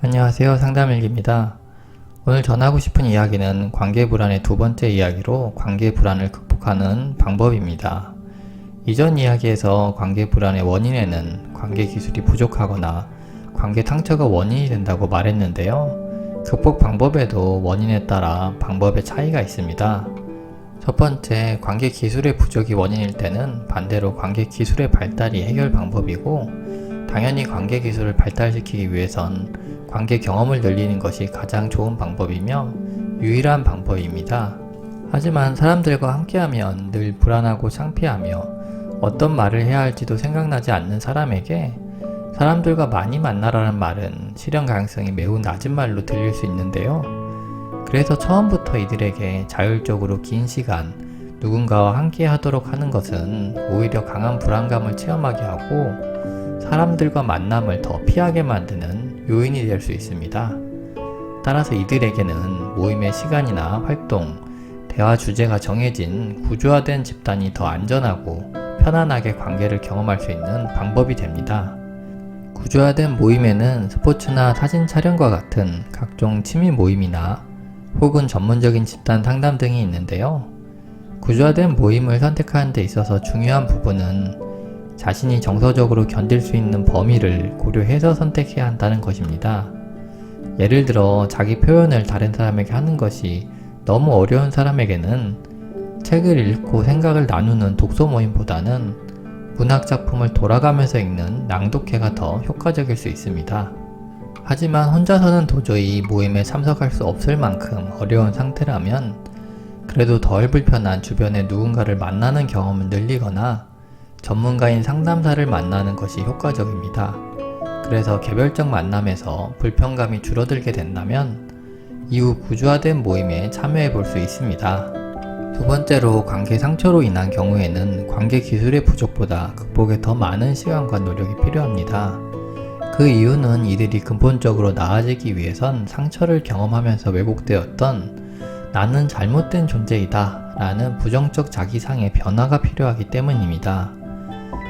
안녕하세요. 상담일기입니다. 오늘 전하고 싶은 이야기는 관계불안의 두 번째 이야기로 관계불안을 극복하는 방법입니다. 이전 이야기에서 관계불안의 원인에는 관계기술이 부족하거나 관계 상처가 원인이 된다고 말했는데요. 극복 방법에도 원인에 따라 방법의 차이가 있습니다. 첫 번째, 관계기술의 부족이 원인일 때는 반대로 관계기술의 발달이 해결 방법이고, 당연히 관계기술을 발달시키기 위해선 관계 경험을 늘리는 것이 가장 좋은 방법이며 유일한 방법입니다. 하지만 사람들과 함께하면 늘 불안하고 창피하며 어떤 말을 해야 할지도 생각나지 않는 사람에게 사람들과 많이 만나라는 말은 실현 가능성이 매우 낮은 말로 들릴 수 있는데요. 그래서 처음부터 이들에게 자율적으로 긴 시간 누군가와 함께 하도록 하는 것은 오히려 강한 불안감을 체험하게 하고 사람들과 만남을 더 피하게 만드는 요인이 될 수 있습니다. 따라서 이들에게는 모임의 시간이나 활동, 대화 주제가 정해진 구조화된 집단이 더 안전하고 편안하게 관계를 경험할 수 있는 방법이 됩니다. 구조화된 모임에는 스포츠나 사진 촬영과 같은 각종 취미 모임이나 혹은 전문적인 집단 상담 등이 있는데요. 구조화된 모임을 선택하는 데 있어서 중요한 부분은 자신이 정서적으로 견딜 수 있는 범위를 고려해서 선택해야 한다는 것입니다. 예를 들어 자기 표현을 다른 사람에게 하는 것이 너무 어려운 사람에게는 책을 읽고 생각을 나누는 독서 모임보다는 문학작품을 돌아가면서 읽는 낭독회가 더 효과적일 수 있습니다. 하지만 혼자서는 도저히 모임에 참석할 수 없을 만큼 어려운 상태라면 그래도 덜 불편한 주변의 누군가를 만나는 경험을 늘리거나 전문가인 상담사를 만나는 것이 효과적입니다. 그래서 개별적 만남에서 불편감이 줄어들게 된다면 이후 구조화된 모임에 참여해 볼 수 있습니다. 두 번째로 관계 상처로 인한 경우에는 관계 기술의 부족보다 극복에 더 많은 시간과 노력이 필요합니다. 그 이유는 이들이 근본적으로 나아지기 위해선 상처를 경험하면서 왜곡되었던 나는 잘못된 존재이다 라는 부정적 자기상의 변화가 필요하기 때문입니다.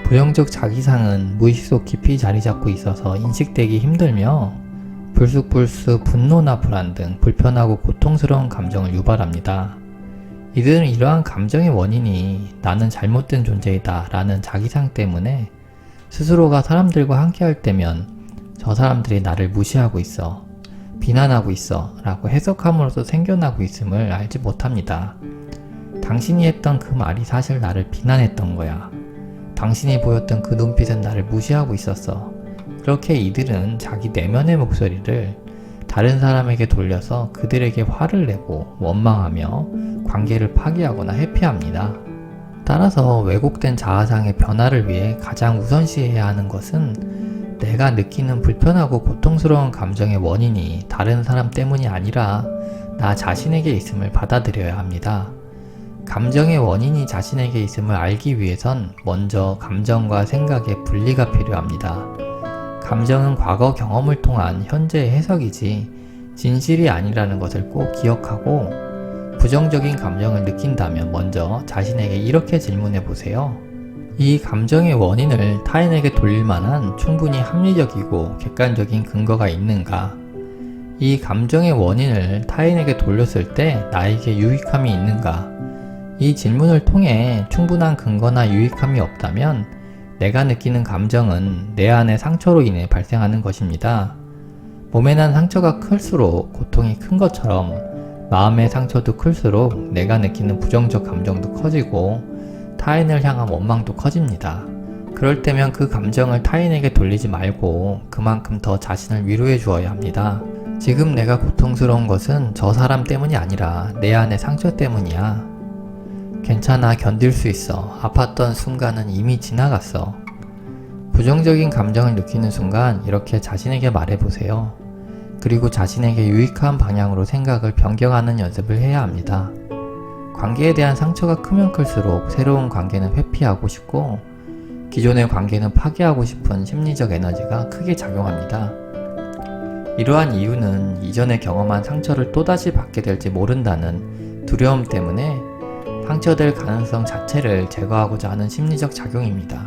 부정적 자기상은 무의식 속 깊이 자리잡고 있어서 인식되기 힘들며 불쑥불쑥 분노나 불안 등 불편하고 고통스러운 감정을 유발합니다. 이들은 이러한 감정의 원인이 나는 잘못된 존재이다 라는 자기상 때문에 스스로가 사람들과 함께할 때면 저 사람들이 나를 무시하고 있어, 비난하고 있어 라고 해석함으로써 생겨나고 있음을 알지 못합니다. 당신이 했던 그 말이 사실 나를 비난했던 거야. 당신이 보였던 그 눈빛은 나를 무시하고 있었어. 그렇게 이들은 자기 내면의 목소리를 다른 사람에게 돌려서 그들에게 화를 내고 원망하며 관계를 파괴하거나 회피합니다. 따라서 왜곡된 자아상의 변화를 위해 가장 우선시해야 하는 것은 내가 느끼는 불편하고 고통스러운 감정의 원인이 다른 사람 때문이 아니라 나 자신에게 있음을 받아들여야 합니다. 감정의 원인이 자신에게 있음을 알기 위해선 먼저 감정과 생각의 분리가 필요합니다. 감정은 과거 경험을 통한 현재의 해석이지 진실이 아니라는 것을 꼭 기억하고 부정적인 감정을 느낀다면 먼저 자신에게 이렇게 질문해 보세요. 이 감정의 원인을 타인에게 돌릴 만한 충분히 합리적이고 객관적인 근거가 있는가? 이 감정의 원인을 타인에게 돌렸을 때 나에게 유익함이 있는가? 이 질문을 통해 충분한 근거나 유익함이 없다면 내가 느끼는 감정은 내 안의 상처로 인해 발생하는 것입니다. 몸에 난 상처가 클수록 고통이 큰 것처럼 마음의 상처도 클수록 내가 느끼는 부정적 감정도 커지고 타인을 향한 원망도 커집니다. 그럴 때면 그 감정을 타인에게 돌리지 말고 그만큼 더 자신을 위로해 주어야 합니다. 지금 내가 고통스러운 것은 저 사람 때문이 아니라 내 안의 상처 때문이야. 괜찮아, 견딜 수 있어. 아팠던 순간은 이미 지나갔어. 부정적인 감정을 느끼는 순간 이렇게 자신에게 말해보세요. 그리고 자신에게 유익한 방향으로 생각을 변경하는 연습을 해야 합니다. 관계에 대한 상처가 크면 클수록 새로운 관계는 회피하고 싶고 기존의 관계는 파괴하고 싶은 심리적 에너지가 크게 작용합니다. 이러한 이유는 이전에 경험한 상처를 또다시 받게 될지 모른다는 두려움 때문에 상처될 가능성 자체를 제거하고자 하는 심리적 작용입니다.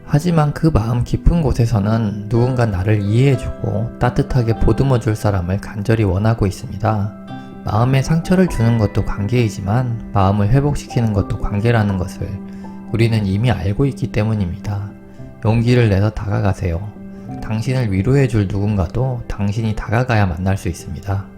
하지만 그 마음 깊은 곳에서는 누군가 나를 이해해주고 따뜻하게 보듬어줄 사람을 간절히 원하고 있습니다. 마음에 상처를 주는 것도 관계이지만 마음을 회복시키는 것도 관계라는 것을 우리는 이미 알고 있기 때문입니다. 용기를 내서 다가가세요. 당신을 위로해줄 누군가도 당신이 다가가야 만날 수 있습니다.